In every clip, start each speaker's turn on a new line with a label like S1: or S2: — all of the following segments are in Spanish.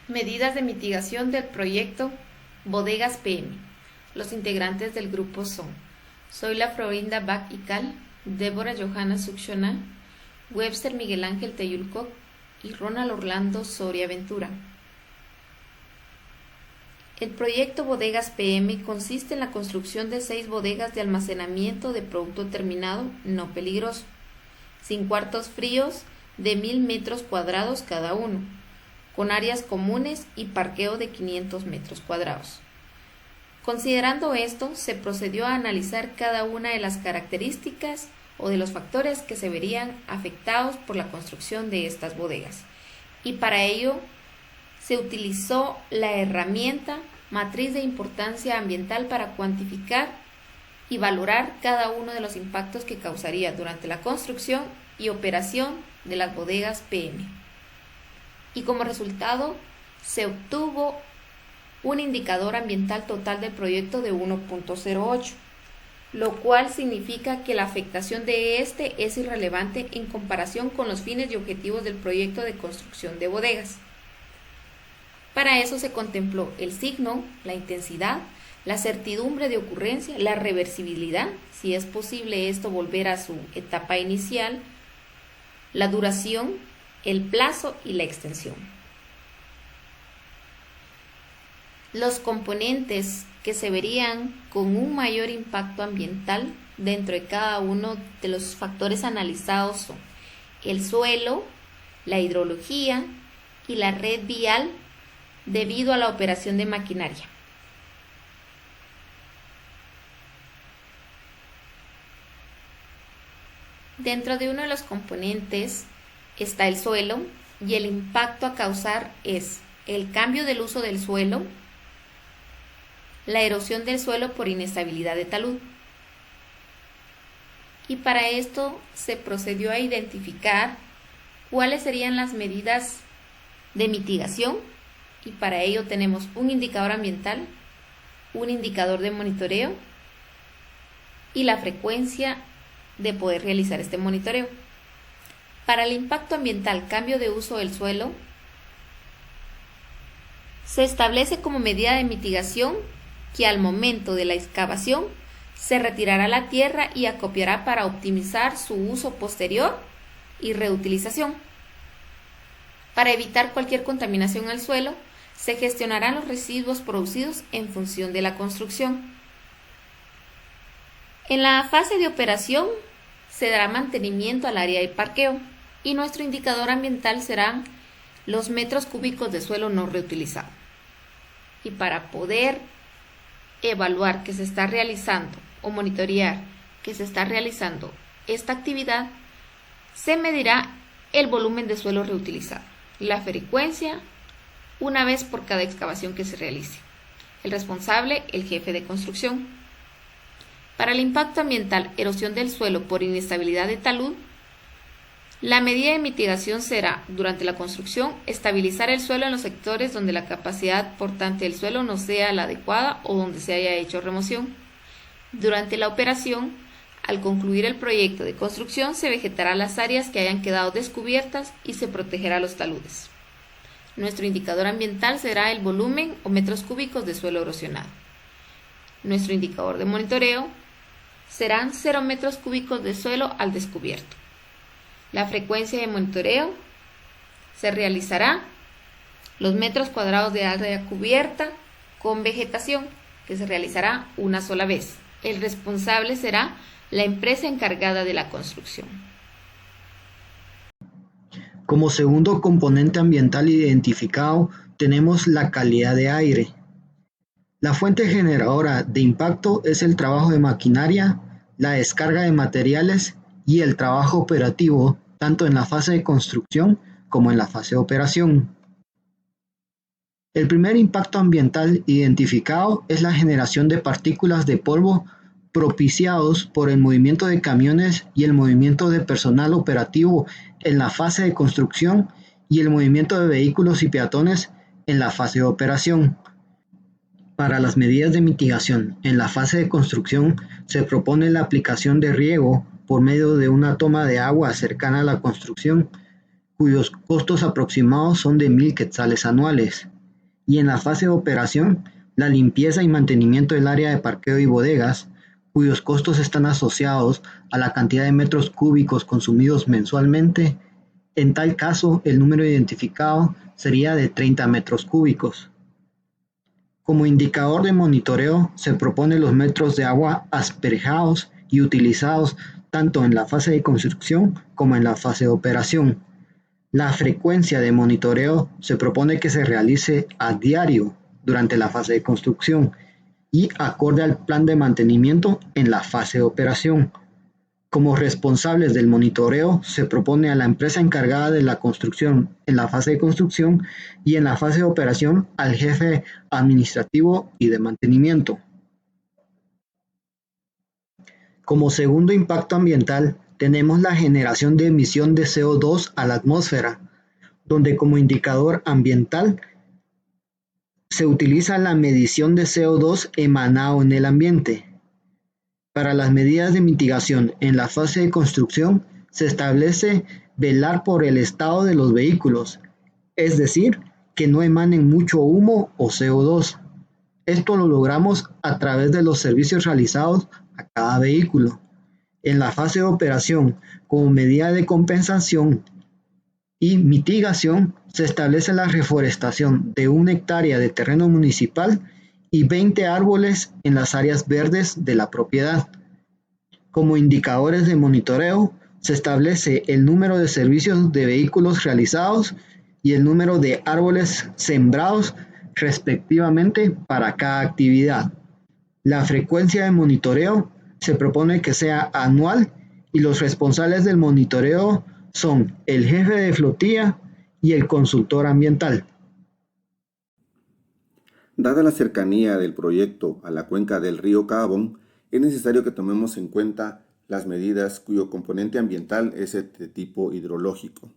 S1: Medidas de mitigación del proyecto Bodegas PM. Los integrantes del grupo son Zoila Florinda Bach y Cal, Débora Johanna Succiona, Webster Miguel Ángel Teyulcoc y Ronald Orlando Soria Ventura. El proyecto Bodegas PM consiste en la construcción de 6 bodegas de almacenamiento de producto terminado no peligroso, sin cuartos fríos de 1000 metros cuadrados cada uno, con áreas comunes y parqueo de 500 metros cuadrados. Considerando esto, se procedió a analizar cada una de las características o de los factores que se verían afectados por la construcción de estas bodegas, y para ello se utilizó la herramienta matriz de importancia ambiental para cuantificar y valorar cada uno de los impactos que causaría durante la construcción y operación de las bodegas PM. Y como resultado se obtuvo un indicador ambiental total del proyecto de 1.08, lo cual significa que la afectación de este es irrelevante en comparación con los fines y objetivos del proyecto de construcción de bodegas. Para eso se contempló el signo, la intensidad, la certidumbre de ocurrencia, la reversibilidad, si es posible esto volver a su etapa inicial, la duración, el plazo y la extensión. Los componentes que se verían con un mayor impacto ambiental dentro de cada uno de los factores analizados son el suelo, la hidrología y la red vial debido a la operación de maquinaria. Dentro de uno de los componentes está el suelo y el impacto a causar es el cambio del uso del suelo, la erosión del suelo por inestabilidad de talud. Y para esto se procedió a identificar cuáles serían las medidas de mitigación, y para ello tenemos un indicador ambiental, un indicador de monitoreo y la frecuencia de poder realizar este monitoreo. Para el impacto ambiental, cambio de uso del suelo, se establece como medida de mitigación que al momento de la excavación se retirará la tierra y acopiará para optimizar su uso posterior y reutilización. Para evitar cualquier contaminación al suelo, se gestionarán los residuos producidos en función de la construcción. En la fase de operación se dará mantenimiento al área de parqueo y nuestro indicador ambiental serán los metros cúbicos de suelo no reutilizado. Y para poder evaluar que se está realizando o monitorear que se está realizando esta actividad, se medirá el volumen de suelo reutilizado, la frecuencia, una vez por cada excavación que se realice. El responsable, el jefe de construcción. Para el impacto ambiental, erosión del suelo por inestabilidad de talud, la medida de mitigación será, durante la construcción, estabilizar el suelo en los sectores donde la capacidad portante del suelo no sea la adecuada o donde se haya hecho remoción. Durante la operación, al concluir el proyecto de construcción, se vegetará las áreas que hayan quedado descubiertas y se protegerá los taludes. Nuestro indicador ambiental será el volumen o metros cúbicos de suelo erosionado. Nuestro indicador de monitoreo serán 0 metros cúbicos de suelo al descubierto. La frecuencia de monitoreo se realizará los metros cuadrados de área cubierta con vegetación, que se realizará una sola vez. El responsable será la empresa encargada de la construcción.
S2: Como segundo componente ambiental identificado, tenemos la calidad de aire. La fuente generadora de impacto es el trabajo de maquinaria, la descarga de materiales y el trabajo operativo, tanto en la fase de construcción como en la fase de operación. El primer impacto ambiental identificado es la generación de partículas de polvo propiciados por el movimiento de camiones y el movimiento de personal operativo en la fase de construcción y el movimiento de vehículos y peatones en la fase de operación. Para las medidas de mitigación en la fase de construcción se propone la aplicación de riego por medio de una toma de agua cercana a la construcción, cuyos costos aproximados son de 1000 quetzales anuales. y en la fase de operación, la limpieza y mantenimiento del área de parqueo y bodegas, cuyos costos están asociados a la cantidad de metros cúbicos consumidos mensualmente. En tal caso, el número identificado sería de 30 metros cúbicos. Como indicador de monitoreo, se propone los metros de agua asperjados y utilizados tanto en la fase de construcción como en la fase de operación. La frecuencia de monitoreo se propone que se realice a diario durante la fase de construcción y acorde al plan de mantenimiento en la fase de operación. Como responsables del monitoreo, se propone a la empresa encargada de la construcción en la fase de construcción y en la fase de operación al jefe administrativo y de mantenimiento. Como segundo impacto ambiental, tenemos la generación de emisión de CO2 a la atmósfera, donde como indicador ambiental se utiliza la medición de CO2 emanado en el ambiente. Para las medidas de mitigación en la fase de construcción, se establece velar por el estado de los vehículos, es decir, que no emanen mucho humo o CO2. Esto lo logramos a través de los servicios realizados a cada vehículo. En la fase de operación, como medida de compensación y mitigación, se establece la reforestación de 1 hectárea de terreno municipal y 20 árboles en las áreas verdes de la propiedad. Como indicadores de monitoreo, se establece el número de servicios de vehículos realizados y el número de árboles sembrados respectivamente para cada actividad. La frecuencia de monitoreo se propone que sea anual y los responsables del monitoreo son el jefe de flotilla y el consultor ambiental.
S3: Dada la cercanía del proyecto a la cuenca del río Cabón, es necesario que tomemos en cuenta las medidas cuyo componente ambiental es de tipo hidrológico.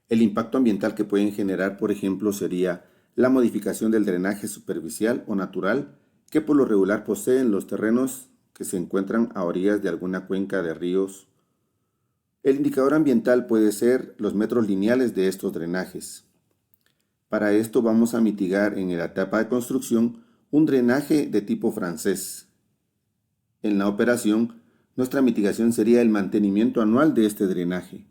S3: El impacto ambiental que pueden generar, por ejemplo, sería la modificación del drenaje superficial o natural que por lo regular poseen los terrenos que se encuentran a orillas de alguna cuenca de ríos. El indicador ambiental puede ser los metros lineales de estos drenajes. Para esto vamos a mitigar en la etapa de construcción un drenaje de tipo francés. En la operación, nuestra mitigación sería el mantenimiento anual de este drenaje.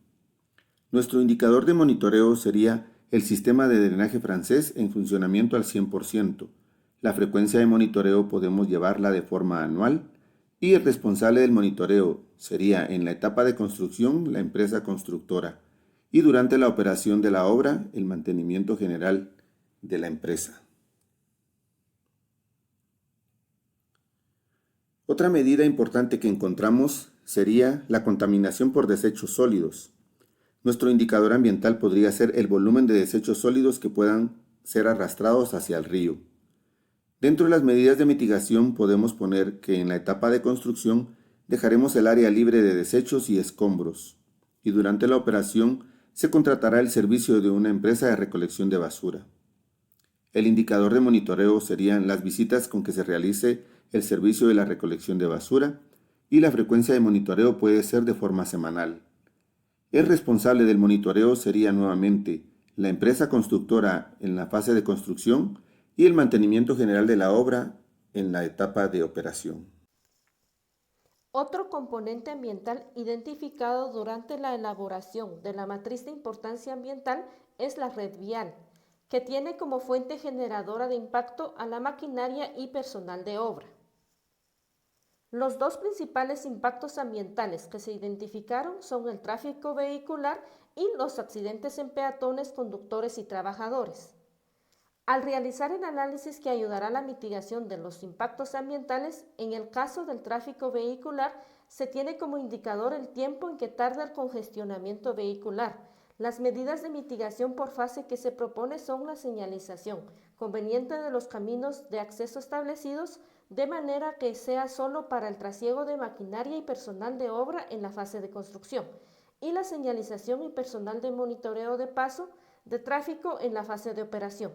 S3: Nuestro indicador de monitoreo sería el sistema de drenaje francés en funcionamiento al 100%. La frecuencia de monitoreo podemos llevarla de forma anual y el responsable del monitoreo sería en la etapa de construcción la empresa constructora y durante la operación de la obra el mantenimiento general de la empresa. Otra medida importante que encontramos sería la contaminación por desechos sólidos. Nuestro indicador ambiental podría ser el volumen de desechos sólidos que puedan ser arrastrados hacia el río. Dentro de las medidas de mitigación podemos poner que en la etapa de construcción dejaremos el área libre de desechos y escombros, y durante la operación se contratará el servicio de una empresa de recolección de basura. El indicador de monitoreo serían las visitas con que se realice el servicio de la recolección de basura y la frecuencia de monitoreo puede ser de forma semanal. El responsable del monitoreo sería nuevamente la empresa constructora en la fase de construcción y el mantenimiento general de la obra en la etapa de operación.
S4: Otro componente ambiental identificado durante la elaboración de la matriz de importancia ambiental es la red vial, que tiene como fuente generadora de impacto a la maquinaria y personal de obra. Los dos principales impactos ambientales que se identificaron son el tráfico vehicular y los accidentes en peatones, conductores y trabajadores. Al realizar el análisis que ayudará a la mitigación de los impactos ambientales, en el caso del tráfico vehicular, se tiene como indicador el tiempo en que tarda el congestionamiento vehicular. Las medidas de mitigación por fase que se propone son la señalización conveniente de los caminos de acceso establecidos, de manera que sea solo para el trasiego de maquinaria y personal de obra en la fase de construcción, y la señalización y personal de monitoreo de paso de tráfico en la fase de operación.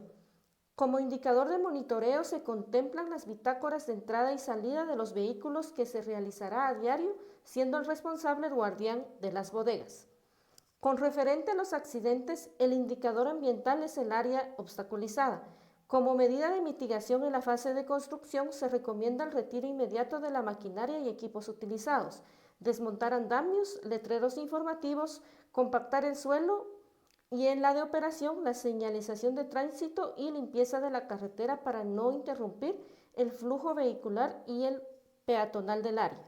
S4: Como indicador de monitoreo se contemplan las bitácoras de entrada y salida de los vehículos que se realizará a diario, siendo el responsable el guardián de las bodegas. Con referente a los accidentes, el indicador ambiental es el área obstaculizada, Como medida de mitigación en la fase de construcción, se recomienda el retiro inmediato de la maquinaria y equipos utilizados, desmontar andamios, letreros informativos, compactar el suelo y en la de operación la señalización de tránsito y limpieza de la carretera para no interrumpir el flujo vehicular y el peatonal del área.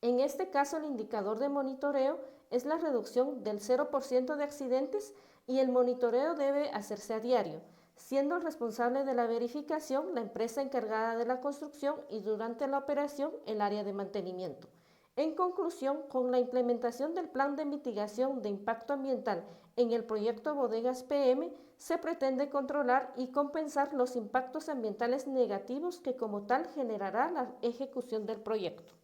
S4: En este caso, el indicador de monitoreo es la reducción del 0% de accidentes y el monitoreo debe hacerse a diario, siendo el responsable de la verificación la empresa encargada de la construcción y durante la operación el área de mantenimiento. En conclusión, con la implementación del Plan de Mitigación de Impacto Ambiental en el proyecto Bodegas PM, se pretende controlar y compensar los impactos ambientales negativos que como tal generará la ejecución del proyecto.